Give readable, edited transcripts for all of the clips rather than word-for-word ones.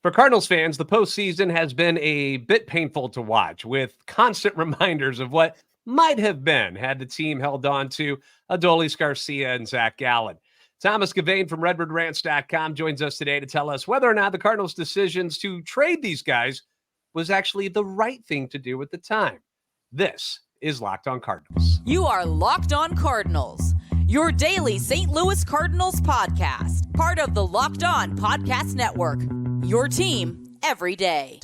For Cardinals fans, the postseason has been a bit painful to watch, with constant reminders of what might have been had the team held on to Adolis Garcia and Zac Gallen. Thomas Gauvain from RedbirdRants.com joins us today to tell us whether or not the Cardinals' decisions to trade these guys was actually the right thing to do at the time. This is Locked On Cardinals. You are Locked On Cardinals, your daily St. Louis Cardinals podcast, part of the Locked On Podcast Network, your team every day.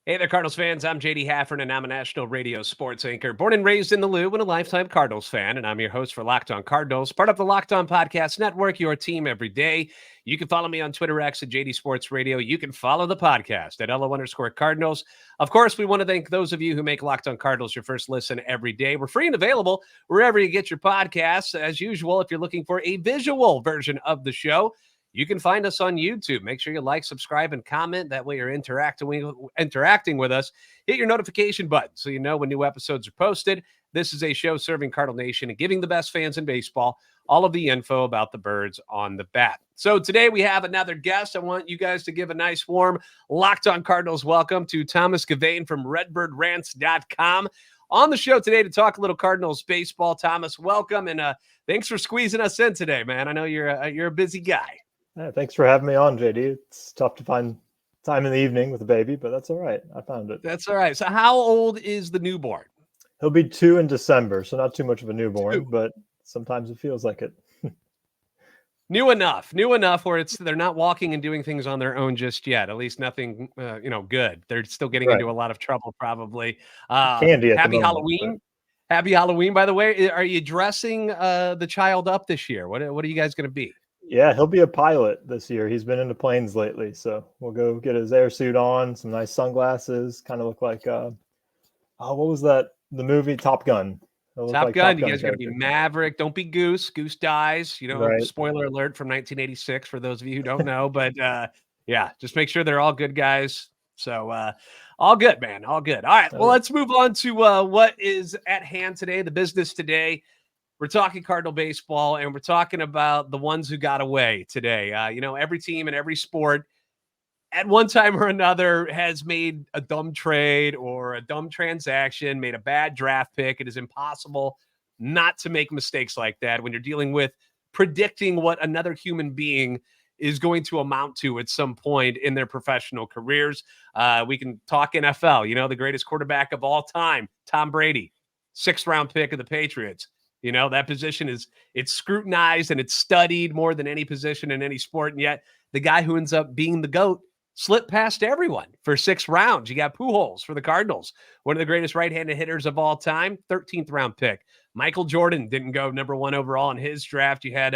Hey there, Cardinals fans. I'm JD Haffern, and I'm a national radio sports anchor, born and raised in the Lou, and a lifetime Cardinals fan. And I'm your host for Locked On Cardinals, part of the Locked On Podcast Network, your team every day. You can follow me on Twitter, X, at JD Sports Radio. You can follow the podcast at LO_Cardinals. Of course, we want to thank those of you who make Locked On Cardinals your first listen every day. We're free and available wherever you get your podcasts. As usual, if you're looking for a visual version of the show, you can find us on YouTube. Make sure you like, subscribe, and comment. That way you're interacting with us. Hit your notification button so you know when new episodes are posted. This is a show serving Cardinal Nation and giving the best fans in baseball all of the info about the birds on the bat. So today we have another guest. I want you guys to give a nice, warm Locked On Cardinals welcome to Thomas Gauvain from RedbirdRants.com. On the show today to talk a little Cardinals baseball. Thomas, welcome, and thanks for squeezing us in today, man. I know you're a busy guy. Yeah, thanks for having me on, JD. It's tough to find time in the evening with a baby, but that's all right. I found it. That's all right. So how old is the newborn? He'll be 2 in December, so not too much of a newborn, but sometimes it feels like it. New enough where they're not walking and doing things on their own just yet. At least nothing, good. They're still getting into a lot of trouble, probably. Candy. Happy Halloween. But... Happy Halloween, by the way. Are you dressing the child up this year? What are you guys going to be? Yeah, he'll be a pilot this year. He's been into planes lately, so we'll go get his air suit on, some nice sunglasses, kind of look like what was that? The movie Top Gun. Top Gun. You guys got to be Maverick. Don't be Goose. Goose dies. Right. Spoiler alert from 1986 for those of you who don't know. But yeah, just make sure they're all good guys. So all good, man. All good. All right. Well, let's move on to what is at hand today, the business today. We're talking Cardinal baseball, and we're talking about the ones who got away today. Every team in every sport at one time or another has made a dumb trade or a dumb transaction, made a bad draft pick. It is impossible not to make mistakes like that when you're dealing with predicting what another human being is going to amount to at some point in their professional careers. We can talk NFL, the greatest quarterback of all time, Tom Brady, 6th-round pick of the Patriots. That position it's scrutinized and it's studied more than any position in any sport. And yet the guy who ends up being the GOAT slipped past everyone for 6 rounds. You got Pujols for the Cardinals, one of the greatest right-handed hitters of all time, 13th round pick. Michael Jordan didn't go number 1 overall in his draft. You had,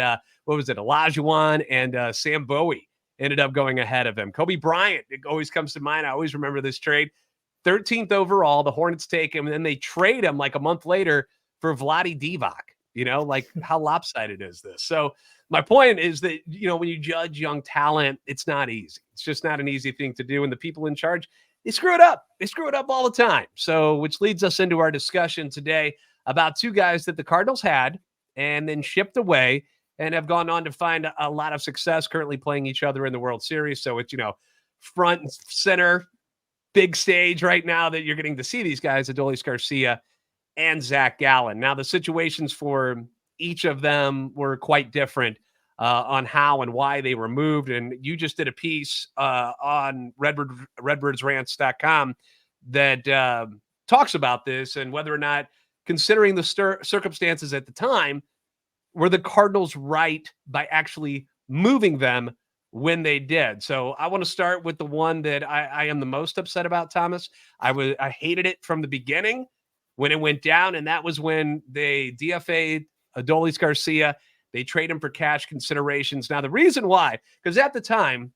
Olajuwon and Sam Bowie ended up going ahead of him. Kobe Bryant, it always comes to mind. I always remember this trade. 13th overall, the Hornets take him, and then they trade him like a month later for Vlade Divac. How lopsided is this? So my point is that, when you judge young talent, it's not easy. It's just not an easy thing to do. And the people in charge, they screw it up. They screw it up all the time. So, which leads us into our discussion today about 2 guys that the Cardinals had and then shipped away and have gone on to find a lot of success, currently playing each other in the World Series. So it's, front and center, big stage right now that you're getting to see these guys, Adolis Garcia and Zac Gallen. Now, the situations for each of them were quite different on how and why they were moved. And you just did a piece on RedbirdRants.com that talks about this and whether or not, considering the circumstances at the time, were the Cardinals right by actually moving them when they did. So I want to start with the one that I am the most upset about, Thomas. I hated it from the beginning when it went down, and that was when they DFA'd Adolis Garcia. They trade him for cash considerations. Now, the reason why, because at the time,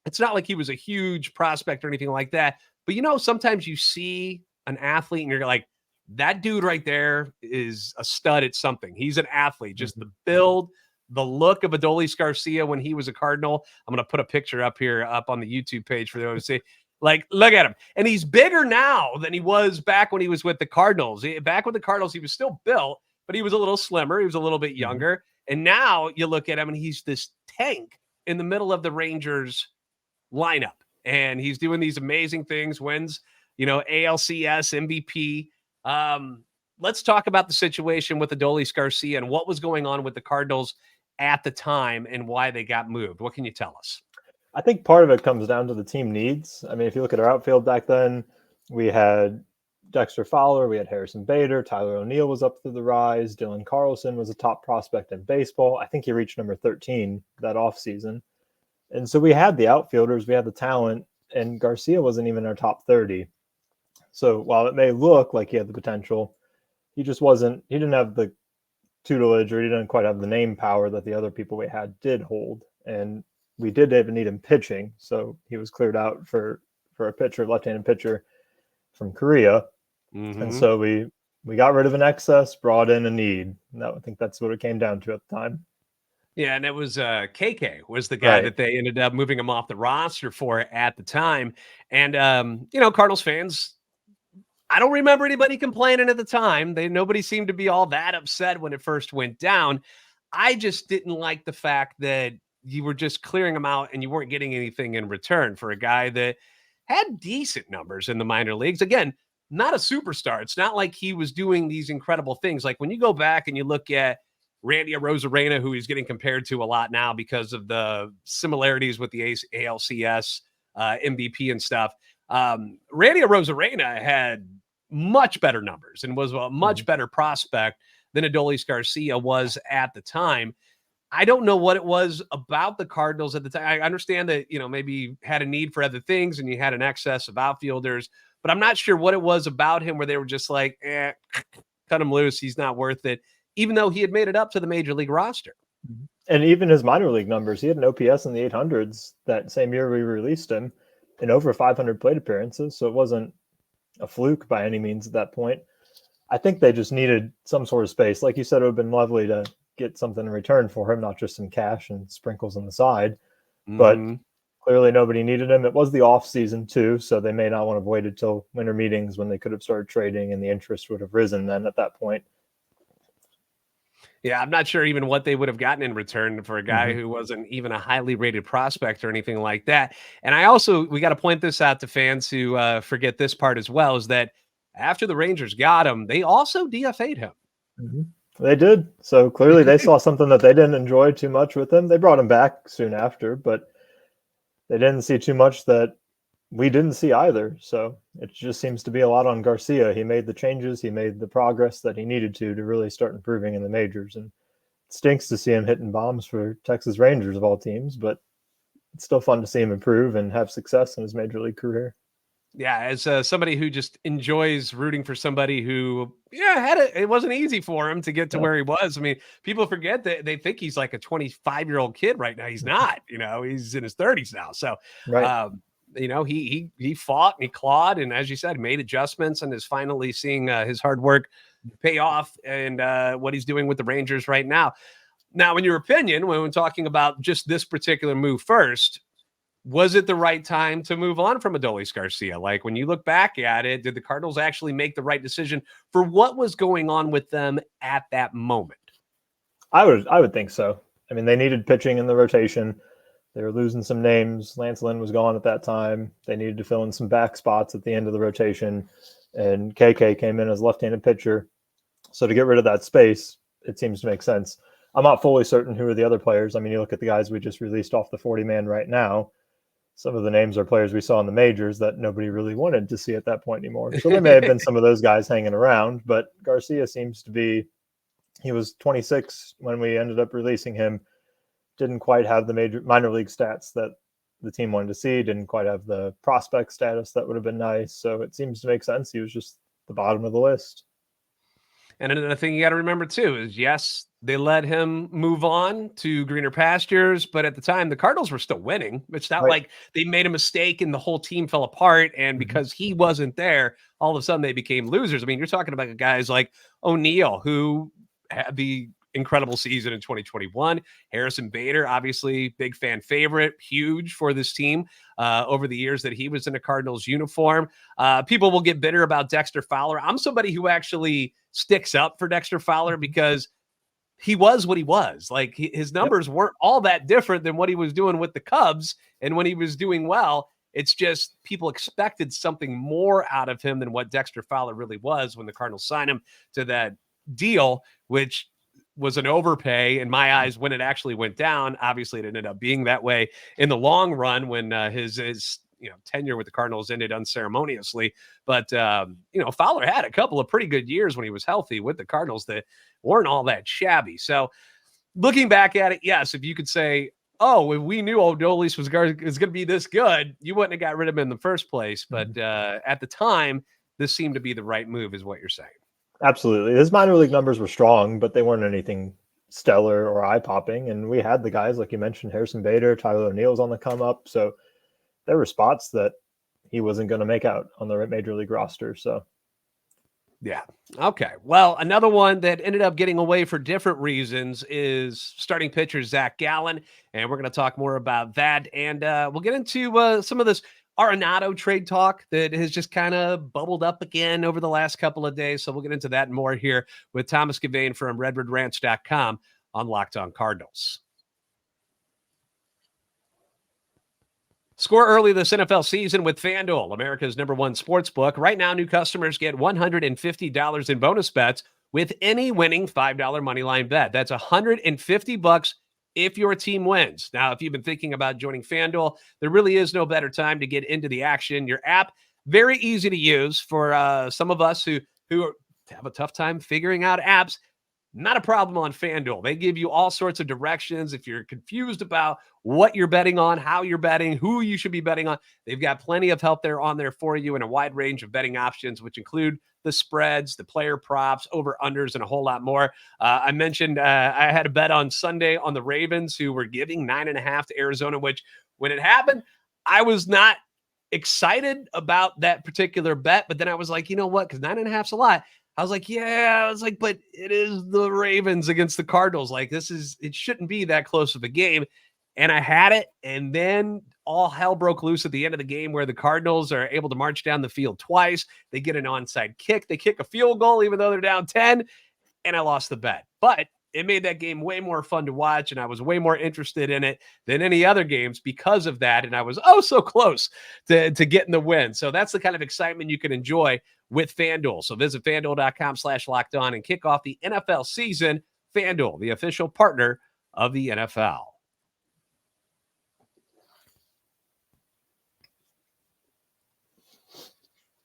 it's not like he was a huge prospect or anything like that, but sometimes you see an athlete and you're like, that dude right there is a stud at something. He's an athlete, just the build, the look of Adolis Garcia when he was a Cardinal. I'm going to put a picture up here up on the YouTube page for those to see. Like, look at him. And he's bigger now than he was back when he was with the Cardinals. Back with the Cardinals, he was still built, but he was a little slimmer. He was a little bit younger. And now you look at him and he's this tank in the middle of the Rangers lineup. And he's doing these amazing things, wins, ALCS, MVP. Let's talk about the situation with Adolis Garcia and what was going on with the Cardinals at the time and why they got moved. What can you tell us? I think part of it comes down to the team needs. I mean, if you look at our outfield back then, we had Dexter Fowler, we had Harrison Bader, Tyler O'Neill was up through the rise, Dylan Carlson was a top prospect in baseball. I think he reached number 13 that offseason. And so we had the outfielders, we had the talent, and Garcia wasn't even our top 30. So while it may look like he had the potential, he just wasn't, he didn't have the tutelage, or he didn't quite have the name power that the other people we had did hold. And we did even need him pitching. So he was cleared out for a pitcher, left-handed pitcher from Korea. And so we got rid of an excess, brought in a need. I think that's what it came down to at the time. Yeah, and it was KK was the guy that they ended up moving him off the roster for at the time. And, Cardinals fans, I don't remember anybody complaining at the time. Nobody seemed to be all that upset when it first went down. I just didn't like the fact that you were just clearing him out and you weren't getting anything in return for a guy that had decent numbers in the minor leagues. Again, not a superstar. It's not like he was doing these incredible things. Like when you go back and you look at Randy Arozarena, who he's getting compared to a lot now because of the similarities with the ALCS MVP and stuff. Randy Arozarena had much better numbers and was a much better prospect than Adolis Garcia was at the time. I don't know what it was about the Cardinals at the time. I understand that, maybe you had a need for other things and you had an excess of outfielders, but I'm not sure what it was about him where they were just like, cut him loose. He's not worth it, even though he had made it up to the major league roster. And even his minor league numbers, he had an OPS in the 800s that same year we released him and over 500 plate appearances. So it wasn't a fluke by any means at that point. I think they just needed some sort of space. Like you said, it would have been lovely to get something in return for him, not just some cash and sprinkles on the side. But clearly nobody needed him. It was the off season too, so they may not want to wait until winter meetings when they could have started trading and the interest would have risen then at that point. Yeah, I'm not sure even what they would have gotten in return for a guy who wasn't even a highly rated prospect or anything like that. And we got to point this out to fans who forget this part as well, is that after the Rangers got him, they also DFA'd him. They did. So clearly they saw something that they didn't enjoy too much with him. They brought him back soon after, but they didn't see too much that we didn't see either. So it just seems to be a lot on Garcia. He made the changes. He made the progress that he needed to really start improving in the majors. And it stinks to see him hitting bombs for Texas Rangers of all teams, but it's still fun to see him improve and have success in his major league career. Yeah, as somebody who just enjoys rooting for somebody who, it wasn't easy for him to get to where he was. I mean, people forget that they think he's like a 25-year-old kid right now. He's not, he's in his 30s now. So, he fought and he clawed. And as you said, made adjustments and is finally seeing his hard work pay off and what he's doing with the Rangers right now. Now, in your opinion, when we're talking about just this particular move first, was it the right time to move on from Adolis Garcia? Like when you look back at it, did the Cardinals actually make the right decision for what was going on with them at that moment? I would think so. I mean, they needed pitching in the rotation. They were losing some names. Lance Lynn was gone at that time. They needed to fill in some back spots at the end of the rotation. And KK came in as left-handed pitcher. So to get rid of that space, it seems to make sense. I'm not fully certain who are the other players. I mean, you look at the guys we just released off the 40-man right now. Some of the names are players we saw in the majors that nobody really wanted to see at that point anymore. So there may have been some of those guys hanging around, but Garcia seems to be, he was 26 when we ended up releasing him. Didn't quite have the minor league stats that the team wanted to see. Didn't quite have the prospect status that would have been nice. So it seems to make sense. He was just the bottom of the list. And another thing you got to remember too is, yes, they let him move on to greener pastures, but at the time the Cardinals were still winning. It's not like they made a mistake and the whole team fell apart. And because he wasn't there, all of a sudden they became losers. I mean, you're talking about guys like O'Neill, who had the incredible season in 2021. Harrison Bader, obviously big fan favorite, huge for this team over the years that he was in a Cardinals uniform. People will get bitter about Dexter Fowler. I'm somebody who actually sticks up for Dexter Fowler because he was what he was. Like his numbers weren't all that different than what he was doing with the Cubs. And when he was doing well, it's just people expected something more out of him than what Dexter Fowler really was when the Cardinals signed him to that deal, which was an overpay in my eyes when it actually went down. Obviously, it ended up being that way in the long run when his tenure with the Cardinals ended unceremoniously. But, Fowler had a couple of pretty good years when he was healthy with the Cardinals that weren't all that shabby. So looking back at it, yes, if you could say, oh, if we knew Adolis was going to be this good, you wouldn't have got rid of him in the first place. But at the time, this seemed to be the right move is what you're saying. Absolutely. His minor league numbers were strong, but they weren't anything stellar or eye-popping. And we had the guys, like you mentioned, Harrison Bader, Tyler O'Neill's on the come up. So there were spots that he wasn't going to make out on the major league roster. So, yeah. Okay. Well, another one that ended up getting away for different reasons is starting pitcher Zac Gallen. And we're going to talk more about that. And we'll get into some of this Arenado trade talk that has just kind of bubbled up again over the last couple of days. So we'll get into that and more here with Thomas Gauvain from RedwoodRanch.com on Locked On Cardinals. Score early this NFL season with FanDuel, America's #1 sportsbook. Right now, new customers get $150 in bonus bets with any winning $5 moneyline bet. That's $150 if your team wins. Now, if you've been thinking about joining FanDuel, there really is no better time to get into the action. Your app, very easy to use for some of us who have a tough time figuring out apps. Not a problem on FanDuel. They give you all sorts of directions. If you're confused about what you're betting on, how you're betting, who you should be betting on, they've got plenty of help there on there for you and a wide range of betting options, which include the spreads, the player props, over-unders, and a whole lot more. I mentioned I had a bet on Sunday on the Ravens, who were giving 9.5 to Arizona, which when it happened, I was not excited about that particular bet. But then I was like, you know what? Because 9.5's a lot. I was like, but it is the Ravens against the Cardinals. Like it shouldn't be that close of a game. And I had it. And then all hell broke loose at the end of the game where the Cardinals are able to march down the field twice. They get an onside kick. They kick a field goal, even though they're down 10. And I lost the bet. But it made that game way more fun to watch. And I was way more interested in it than any other games because of that. And I was so close to getting the win. So that's the kind of excitement you can enjoy with FanDuel. So visit FanDuel.com/lockedon and kick off the NFL season. FanDuel, the official partner of the NFL.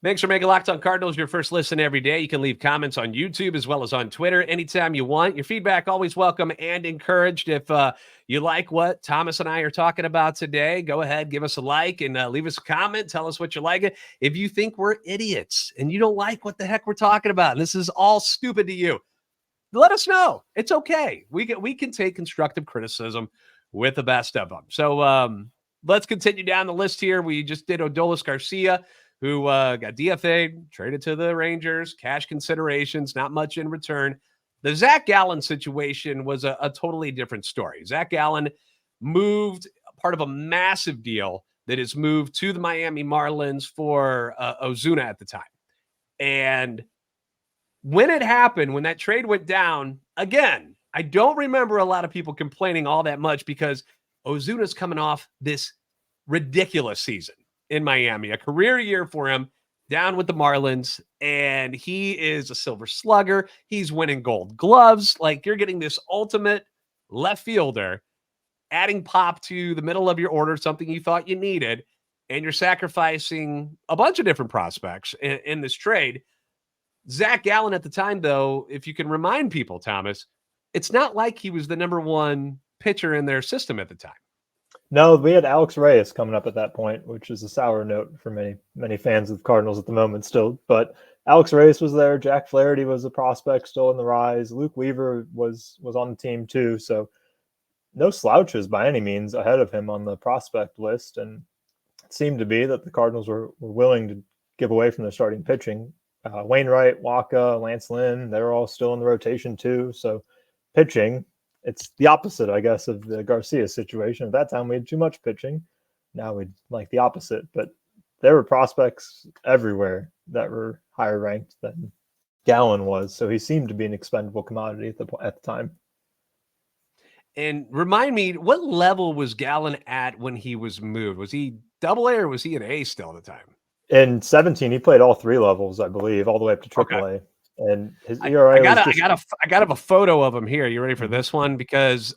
Thanks for making Locked On Cardinals your first listen every day. You can leave comments on YouTube as well as on Twitter anytime you want. Your feedback always welcome and encouraged. If you like what Thomas and I are talking about today, go ahead, give us a like and leave us a comment. Tell us what you like. If you think we're idiots and you don't like what the heck we're talking about, and this is all stupid to you, let us know. It's okay. We can take constructive criticism with the best of them. So let's continue down the list here. We just did Adolis Garcia, who got DFA'd, traded to the Rangers, cash considerations, not much in return. The Zac Gallen situation was a totally different story. Zac Gallen moved part of a massive deal that is moved to the Miami Marlins for Ozuna at the time. And when it happened, when that trade went down, again, I don't remember a lot of people complaining all that much because Ozuna's coming off this ridiculous season in Miami, a career year for him down with the Marlins. And he is a silver slugger. He's winning gold gloves. Like, you're getting this ultimate left fielder, adding pop to the middle of your order, something you thought you needed. And you're sacrificing a bunch of different prospects in this trade. Zac Gallen at the time, though, if you can remind people, Thomas, it's not like he was the #1 pitcher in their system at the time. No, we had Alex Reyes coming up at that point, which is a sour note for many fans of the Cardinals at the moment still. But Alex Reyes was there. Jack Flaherty was a prospect still in the rise. Luke Weaver was on the team too. So no slouches by any means ahead of him on the prospect list. And it seemed to be that the Cardinals were willing to give away from their starting pitching. Wainwright, Waka, Lance Lynn, they're all still in the rotation too. So pitching, it's the opposite, I guess, of the Garcia situation. At that time, we had too much pitching. Now we'd like the opposite. But there were prospects everywhere that were higher ranked than Gallen was. So he seemed to be an expendable commodity at the time. And remind me, what level was Gallen at when he was moved? Was he AA or was he an A still at the time? In 17, he played all three levels, I believe, all the way up to AAA. Okay. And his ERA I got a photo of him here. You ready for this one? Because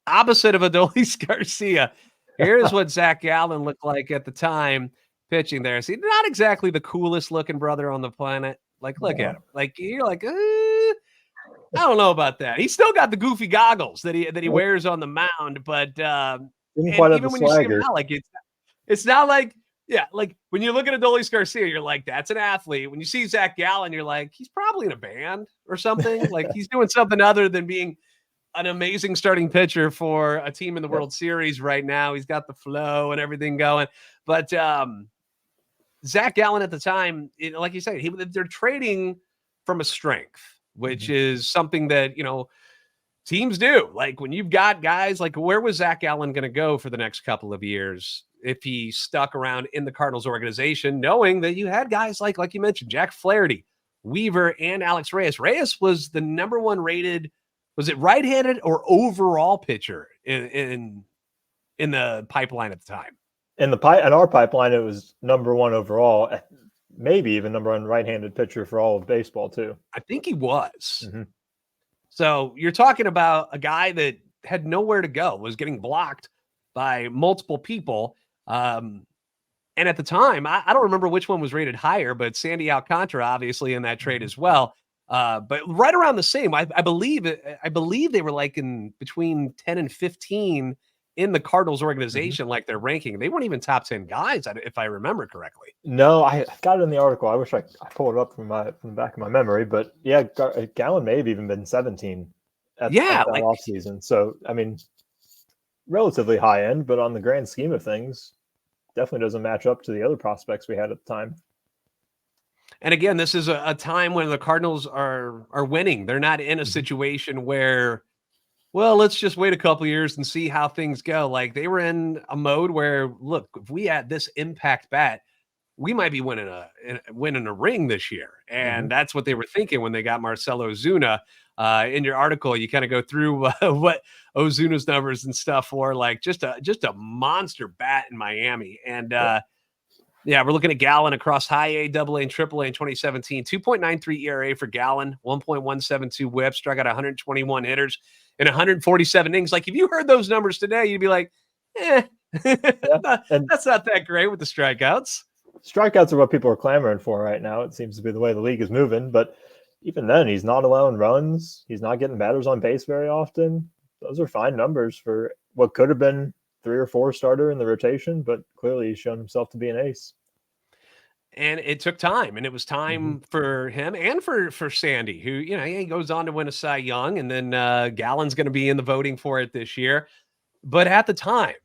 opposite of Adolis Garcia, here's what Zac Gallen looked like at the time pitching there. See, not exactly the coolest looking brother on the planet. Like, look at him. Like, you're like, I don't know about that. He's still got the goofy goggles that he wears on the mound, but even when you see him now, like it's not like. Yeah, like when you look at Adolis Garcia, you're like, that's an athlete. When you see Zac Gallen, you're like, he's probably in a band or something. Like he's doing something other than being an amazing starting pitcher for a team in the World Series right now. He's got the flow and everything going. But Zac Gallen at the time, like you said, they're trading from a strength, which is something that, teams do. Like when you've got guys like, where was Zac Gallen going to go for the next couple of years if he stuck around in the Cardinals organization, knowing that you had guys like you mentioned, Jack Flaherty, Weaver, and Alex Reyes. Reyes was the number one rated, was it right-handed or overall pitcher in the pipeline at the time? In our pipeline, it was number one overall, maybe even number one right-handed pitcher for all of baseball too. I think he was. Mm-hmm. So you're talking about a guy that had nowhere to go, was getting blocked by multiple people. And at the time, I don't remember which one was rated higher, but Sandy Alcantara, obviously in that trade as well. But right around the same, I believe they were like in between 10 and 15 in the Cardinals organization, like their ranking. They weren't even top 10 guys, if I remember correctly. No, I got it in the article. I wish I pulled it up from the back of my memory, but yeah, Gallen may have even been 17 at that off season. So, I mean, relatively high end, but on the grand scheme of things, definitely doesn't match up to the other prospects we had at the time. And again, this is a time when the Cardinals are winning. They're not in a situation where, well, let's just wait a couple years and see how things go. Like they were in a mode where, look, if we had this impact bat, we might be winning a ring this year. And that's what they were thinking when they got Marcelo Zuna. In your article, you kind of go through what Ozuna's numbers and stuff were, like just a monster bat in Miami. And we're looking at Gallen across high A, double A, and triple A in 2017. 2.93 ERA for Gallen, 1.172 whip, struck out 121 hitters in 147 innings. Like if you heard those numbers today, you'd be like, that's not that great with the strikeouts. Strikeouts are what people are clamoring for right now. It seems to be the way the league is moving, but even then, he's not allowing runs. He's not getting batters on base very often. Those are fine numbers for what could have been 3 or 4 starter in the rotation, but clearly he's shown himself to be an ace. And it took time, and it was time for him and for Sandy, who, he goes on to win a Cy Young, and then Gallen's going to be in the voting for it this year. But at the time,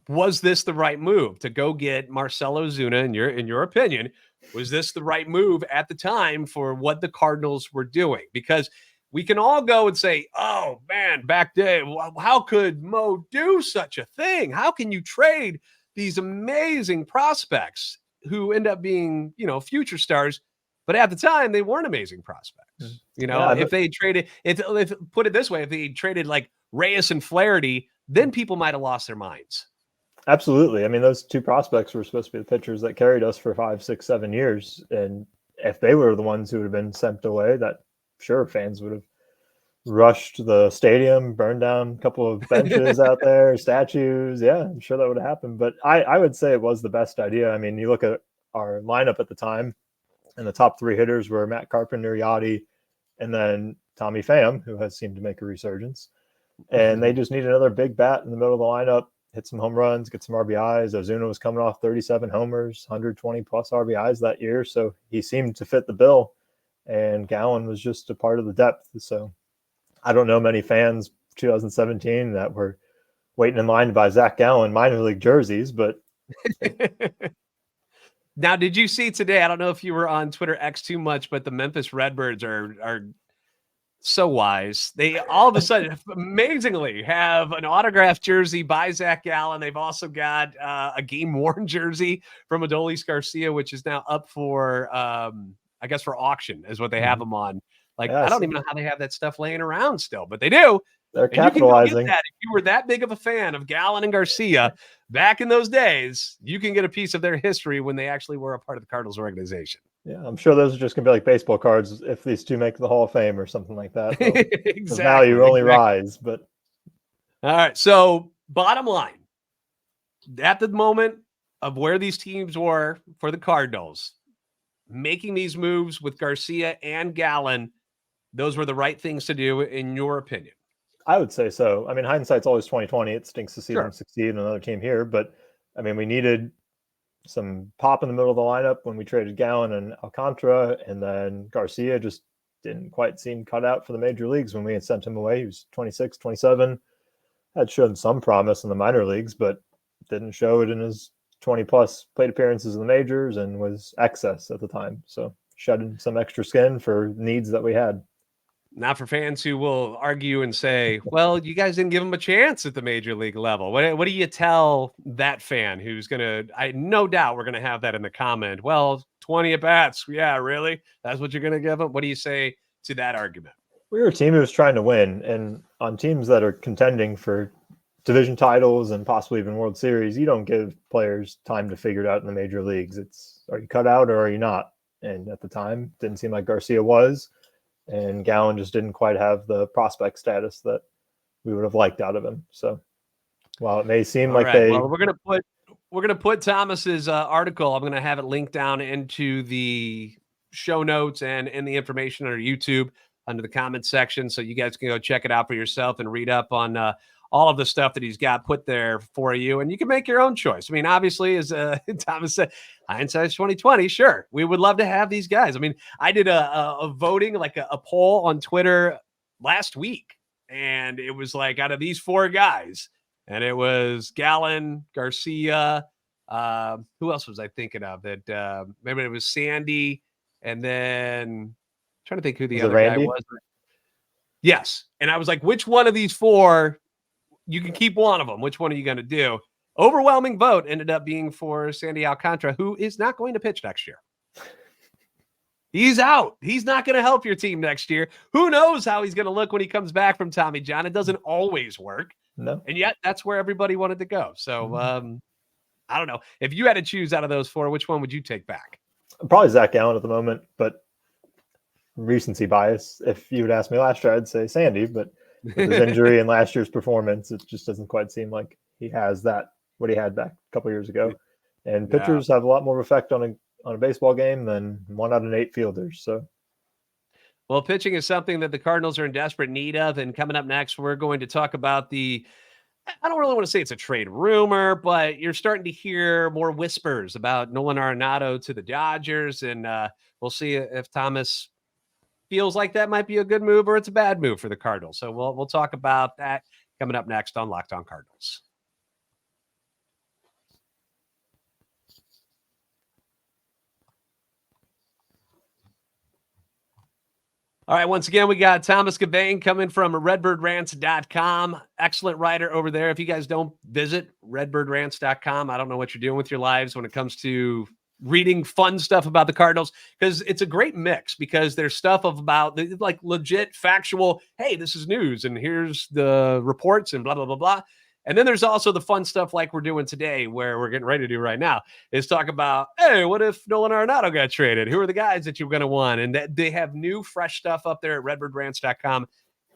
was this the right move to go get Marcelo Zuna? In your opinion, was this the right move at the time for what the Cardinals were doing? Because we can all go and say, oh man, back then, how could Mo do such a thing? How can you trade these amazing prospects who end up being, future stars? But at the time, they weren't amazing prospects. If they traded, if put it this way, if they traded like Reyes and Flaherty, then people might have lost their minds. Absolutely. I mean, those two prospects were supposed to be the pitchers that carried us for 5, 6, 7 years. And if they were the ones who would have been sent away, that sure fans would have rushed the stadium, burned down a couple of benches out there, statues. Yeah, I'm sure that would have happened. But I would say it was the best idea. I mean, you look at our lineup at the time, and the top 3 hitters were Matt Carpenter, Yachty, and then Tommy Pham, who has seemed to make a resurgence. And they just needed another big bat in the middle of the lineup. Hit some home runs, get some RBIs. Ozuna was coming off 37 homers, 120 plus RBIs that year. So he seemed to fit the bill, and Gallen was just a part of the depth. So I don't know many fans 2017 that were waiting in line to buy Zac Gallen minor league jerseys, but. Now, did you see today? I don't know if you were on Twitter X too much, but the Memphis Redbirds are so wise. They all of a sudden, amazingly, have an autographed jersey by Zac Gallen. They've also got a game-worn jersey from Adolis Garcia, which is now up for, I guess, for auction is what they have them on. Like, I don't even know how they have that stuff laying around still, but they do. They're capitalizing. You can go get that. If you were that big of a fan of Gallen and Garcia back in those days, you can get a piece of their history when they actually were a part of the Cardinals organization. Yeah, I'm sure those are just going to be like baseball cards if these two make the Hall of Fame or something like that. Exactly. The value only rise. But all right, so bottom line, at the moment of where these teams were for the Cardinals, making these moves with Garcia and Gallen, those were the right things to do, in your opinion? I would say so. I mean, hindsight's always 20/20. It stinks to see Sure. them succeed in another team here, but I mean, we needed some pop in the middle of the lineup when we traded Gallen and Alcantara, and then Garcia just didn't quite seem cut out for the major leagues when we had sent him away. He was 26, 27, had shown some promise in the minor leagues, but didn't show it in his 20-plus plate appearances in the majors and was excess at the time. So shedding some extra skin for needs that we had. Not for fans who will argue and say, well, you guys didn't give him a chance at the major league level. What do you tell that fan who's going to, I no doubt we're going to have that in the comment. Well, 20 at bats. Yeah, really? That's what you're going to give him? What do you say to that argument? We were a team who was trying to win, and on teams that are contending for division titles and possibly even World Series, you don't give players time to figure it out in the major leagues. It's, are you cut out or are you not? And at the time, didn't seem like Garcia was. And Gallen just didn't quite have the prospect status that we would have liked out of him. So while it may seem like well, we're gonna put Thomas's article. I'm gonna have it linked down into the show notes and in the information on our YouTube under the comments section, so you guys can go check it out for yourself and read up on all of the stuff that he's got put there for you, and you can make your own choice. I mean, obviously, as Thomas said, hindsight's 20/20. Sure, we would love to have these guys. I mean, I did a voting, like a poll on Twitter last week, and it was like out of these four guys, and it was Gallen, Garcia. Who else was I thinking of? That maybe it was Sandy, and then I'm trying to think who the other guy was. Yes, and I was like, which one of these four? You can keep one of them. Which one are you going to do? Overwhelming vote ended up being for Sandy Alcantara, who is not going to pitch next year. He's out. He's not going to help your team next year. Who knows how he's going to look when he comes back from Tommy John? It doesn't always work. No. And yet that's where everybody wanted to go. So I don't know. If you had to choose out of those four, which one would you take back? Probably Zac Gallen at the moment, but recency bias. If you would ask me last year, I'd say Sandy, but with his injury and last year's performance, it just doesn't quite seem like he has that, what he had back a couple years ago. And pitchers have a lot more effect on a baseball game than 1 out of 8 fielders. So, well, pitching is something that the Cardinals are in desperate need of. And coming up next, we're going to talk about I don't really want to say it's a trade rumor, but you're starting to hear more whispers about Nolan Arenado to the Dodgers. And we'll see if Thomas feels like that might be a good move or it's a bad move for the Cardinals. So we'll talk about that coming up next on Locked On Cardinals. All right, once again, we got Thomas Gauvain coming from redbirdrants.com. Excellent writer over there. If you guys don't visit redbirdrants.com, I don't know what you're doing with your lives when it comes to reading fun stuff about the Cardinals, because it's a great mix, because there's stuff about like legit factual, hey, this is news and here's the reports and blah, blah, blah, blah. And then there's also the fun stuff like we're doing today, where we're getting ready to do right now, is talk about, hey, what if Nolan Arenado got traded? Who are the guys that you're going to want? And that they have new, fresh stuff up there at redbirdrants.com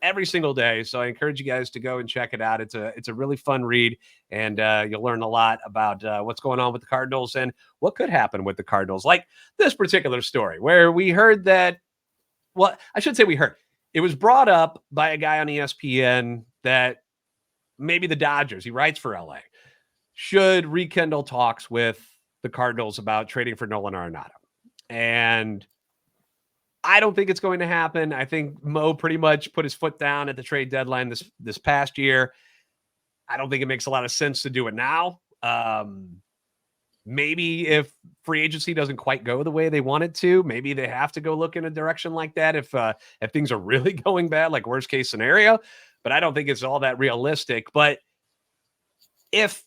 every single day. So I encourage you guys to go and check it out. It's a really fun read, and you'll learn a lot about what's going on with the Cardinals and what could happen with the Cardinals. Like this particular story where we heard that, well, I should say we heard, it was brought up by a guy on ESPN that maybe the Dodgers, he writes for LA, should rekindle talks with the Cardinals about trading for Nolan Arenado. And I don't think it's going to happen. I think Mo pretty much put his foot down at the trade deadline this past year. I don't think it makes a lot of sense to do it now. maybe if free agency doesn't quite go the way they want it to, maybe they have to go look in a direction like that if things are really going bad, like worst case scenario. But I don't think it's all that realistic. But if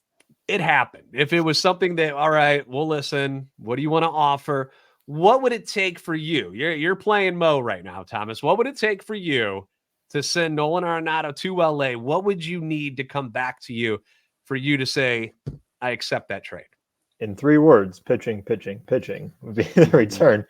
it happened, if it was something that, all right, we'll listen. What do you want to offer? What would it take for you? You're playing Mo right now, Thomas. What would it take for you to send Nolan Arenado to LA? What would you need to come back to you for you to say, I accept that trade? In 3 words, pitching would be the return.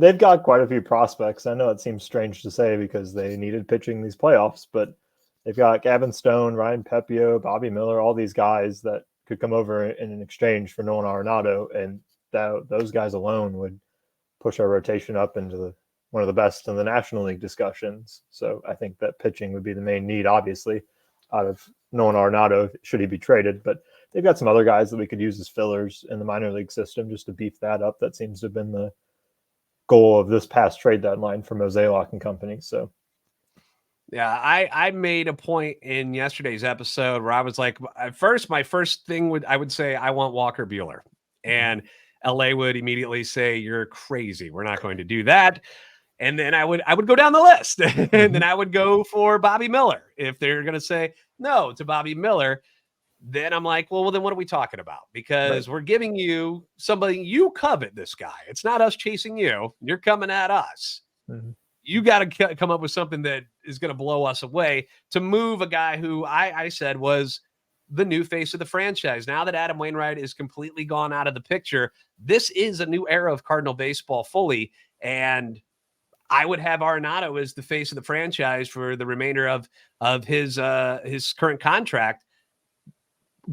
They've got quite a few prospects. I know it seems strange to say because they needed pitching these playoffs, but they've got Gavin Stone, Ryan Pepio, Bobby Miller, all these guys that could come over in an exchange for Nolan Arenado, and those guys alone would push our rotation up into one of the best in the National League discussions. So I think that pitching would be the main need, obviously, out of Nolan Arenado, should he be traded. But they've got some other guys that we could use as fillers in the minor league system just to beef that up. That seems to have been the goal of this past trade deadline for Mosaic and company. So, yeah, I made a point in yesterday's episode where I was like, at first, my first thing I would say, I want Walker Buehler. And LA would immediately say, you're crazy. We're not going to do that. And then I would go down the list and then I would go for Bobby Miller. If they're going to say no to Bobby Miller, then I'm like, well, then what are we talking about? Because we're giving you somebody you covet, this guy. It's not us chasing you. You're coming at us. You got to come up with something that is going to blow us away to move a guy who I said was the new face of the franchise. Now that Adam Wainwright is completely gone out of the picture, this is a new era of Cardinal baseball fully. And I would have Arenado as the face of the franchise for the remainder of his current contract.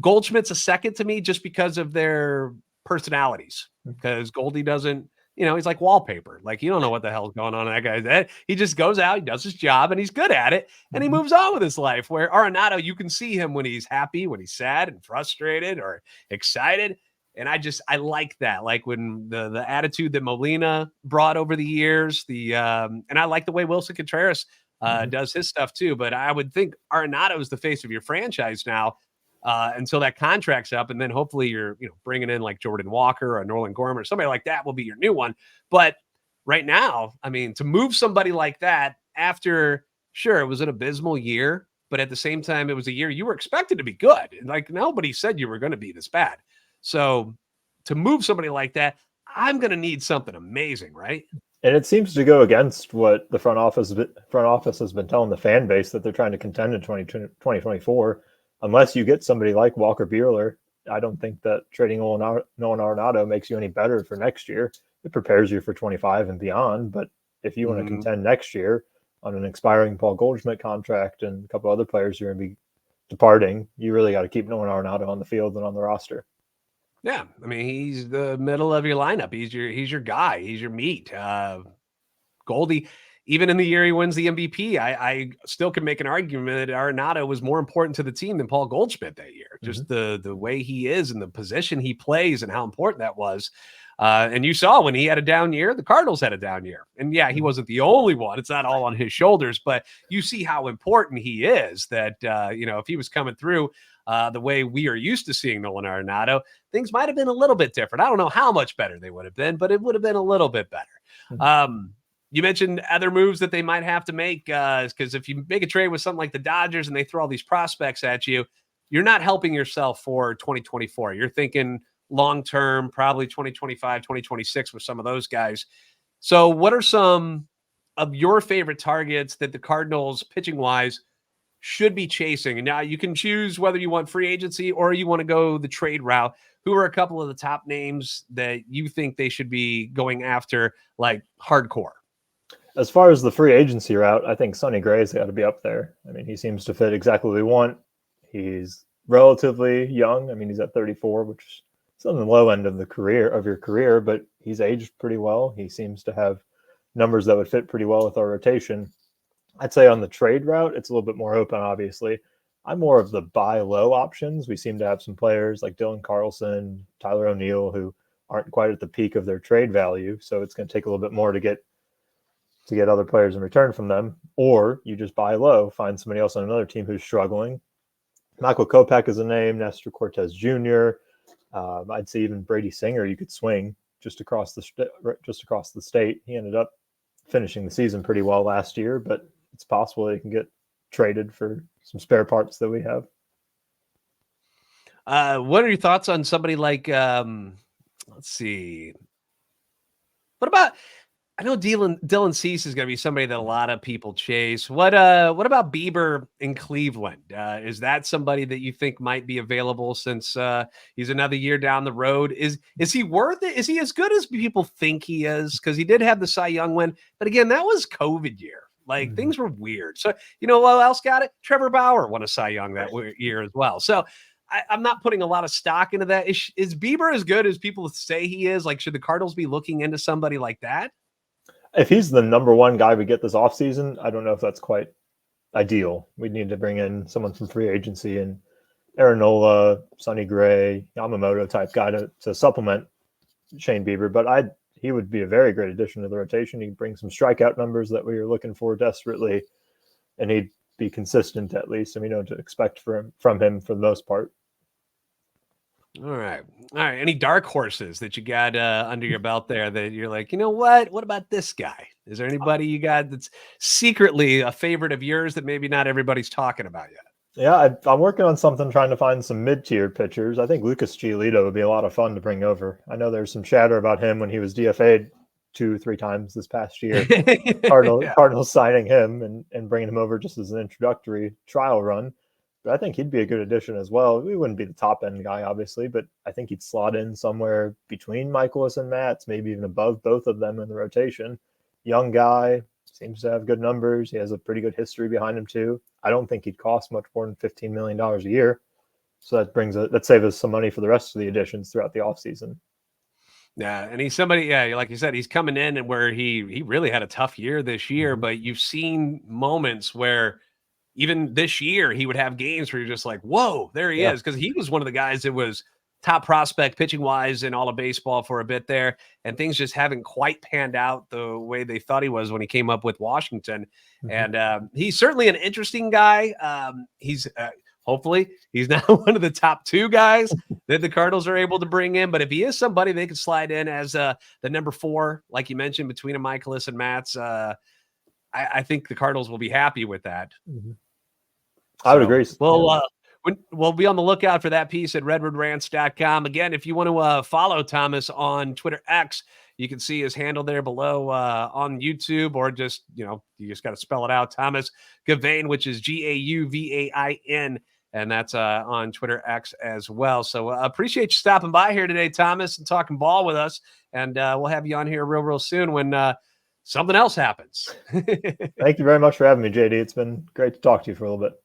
Goldschmidt's a second to me just because of their personalities, because Goldie doesn't, he's like wallpaper. Like, you don't know what the hell's going on in that guy's head. He just goes out, he does his job, and he's good at it, and he moves on with his life. Where Arenado, you can see him when he's happy, when he's sad and frustrated or excited. And I like that. Like when the attitude that Molina brought over the years, and I like the way Wilson Contreras does his stuff too. But I would think Arenado is the face of your franchise now until that contract's up. And then hopefully you're, bringing in like Jordan Walker or Nolan Gorman or somebody like that will be your new one. But right now, I mean, to move somebody like that after, sure, it was an abysmal year, but at the same time, it was a year you were expected to be good. Like nobody said you were going to be this bad. So to move somebody like that, I'm going to need something amazing, right? And it seems to go against what the front office has been telling the fan base, that they're trying to contend in 2024. Unless you get somebody like Walker Buehler, I don't think that trading Nolan Arenado makes you any better for next year. It prepares you for 25 and beyond. But if you want to contend next year on an expiring Paul Goldschmidt contract and a couple other players who are going to be departing, you really got to keep Nolan Arenado on the field and on the roster. Yeah, I mean, he's the middle of your lineup. He's your guy. He's your meat. Goldie, even in the year he wins the MVP, I still can make an argument that Arenado was more important to the team than Paul Goldschmidt that year. Just the way he is and the position he plays and how important that was. And you saw when he had a down year, the Cardinals had a down year. And yeah, he wasn't the only one. It's not all on his shoulders, but you see how important he is that, if he was coming through the way we are used to seeing Nolan Arenado, things might have been a little bit different. I don't know how much better they would have been, but it would have been a little bit better. You mentioned other moves that they might have to make, because if you make a trade with something like the Dodgers and they throw all these prospects at you, you're not helping yourself for 2024. You're thinking long-term, probably 2025, 2026 with some of those guys. So what are some of your favorite targets that the Cardinals, pitching-wise, should be chasing? And now you can choose whether you want free agency or you want to go the trade route. Who are a couple of the top names that you think they should be going after, like hardcore? As far as the free agency route, I think Sonny Gray's got to be up there. I mean, he seems to fit exactly what we want. He's relatively young. I mean, he's at 34, which is on the low end of your career, but he's aged pretty well. He seems to have numbers that would fit pretty well with our rotation. I'd say on the trade route, it's a little bit more open, obviously. I'm more of the buy low options. We seem to have some players like Dylan Carlson, Tyler O'Neill, who aren't quite at the peak of their trade value. So it's going to take a little bit more to get other players in return from them. Or you just buy low, find somebody else on another team who's struggling. Michael Kopech is a name, Nestor Cortez Jr., I'd say even Brady Singer, you could swing just across the state. He ended up finishing the season pretty well last year, but it's possible they can get traded for some spare parts that we have. What are your thoughts on somebody like, let's see. What about, I know Dylan Cease is going to be somebody that a lot of people chase. What about Bieber in Cleveland? Is that somebody that you think might be available since he's another year down the road? Is he worth it? Is he as good as people think he is? Because he did have the Cy Young win, but again, that was COVID year. Like things were weird. So you know what else got it? Trevor Bauer won a Cy Young that year as well. So I'm not putting a lot of stock into that. Is Bieber as good as people say he is? Like, should the Cardinals be looking into somebody like that? If he's the number one guy we get this offseason, I don't know if that's quite ideal. We need to bring in someone from free agency and Aaron Sonny Gray, Yamamoto type guy to supplement Shane Bieber. But he would be a very great addition to the rotation. He'd bring some strikeout numbers that we were looking for desperately, and he'd be consistent at least. And we know what to expect from him for the most part. All right. Any dark horses that you got under your belt there that you're like, you know what? What about this guy? Is there anybody you got that's secretly a favorite of yours that maybe not everybody's talking about yet? Yeah, I'm working on something, trying to find some mid-tier pitchers. I think Lucas Giolito would be a lot of fun to bring over. I know there's some chatter about him when he was DFA'd 2-3 times this past year. Cardinals signing him and bringing him over just as an introductory trial run. But I think he'd be a good addition as well. We wouldn't be the top end guy, obviously, but I think he'd slot in somewhere between Michaelis and Matz, maybe even above both of them in the rotation. Young guy, seems to have good numbers. He has a pretty good history behind him too. I don't think he'd cost much more than $15 million a year. So that saves us some money for the rest of the additions throughout the offseason. Yeah, and he's somebody, like you said, he's coming in and where he really had a tough year this year, but you've seen moments where even this year, he would have games where you're just like, whoa, there he is. Because he was one of the guys that was top prospect pitching-wise in all of baseball for a bit there. And things just haven't quite panned out the way they thought he was when he came up with Washington. And he's certainly an interesting guy. He's hopefully he's not one of the top 2 guys that the Cardinals are able to bring in. But if he is somebody they could slide in as the number 4, like you mentioned, between a Michaelis and Matz, I think the Cardinals will be happy with that. I would agree. We'll be on the lookout for that piece at redwoodrants.com. Again, if you want to follow Thomas on Twitter X, you can see his handle there below on YouTube, or just, you just got to spell it out. Thomas Gauvain, which is Gauvain. And that's on Twitter X as well. So appreciate you stopping by here today, Thomas, and talking ball with us. And we'll have you on here real soon when something else happens. Thank you very much for having me, JD. It's been great to talk to you for a little bit.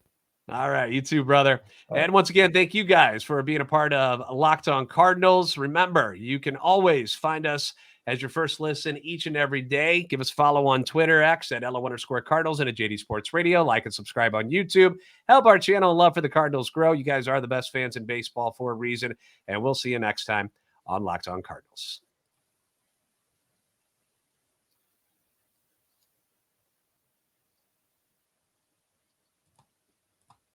All right. You too, brother. And once again, thank you guys for being a part of Locked On Cardinals. Remember, you can always find us as your first listen each and every day. Give us a follow on Twitter, X at @LO_Cardinals, and at JD Sports Radio. Like and subscribe on YouTube. Help our channel and love for the Cardinals grow. You guys are the best fans in baseball for a reason. And we'll see you next time on Locked On Cardinals.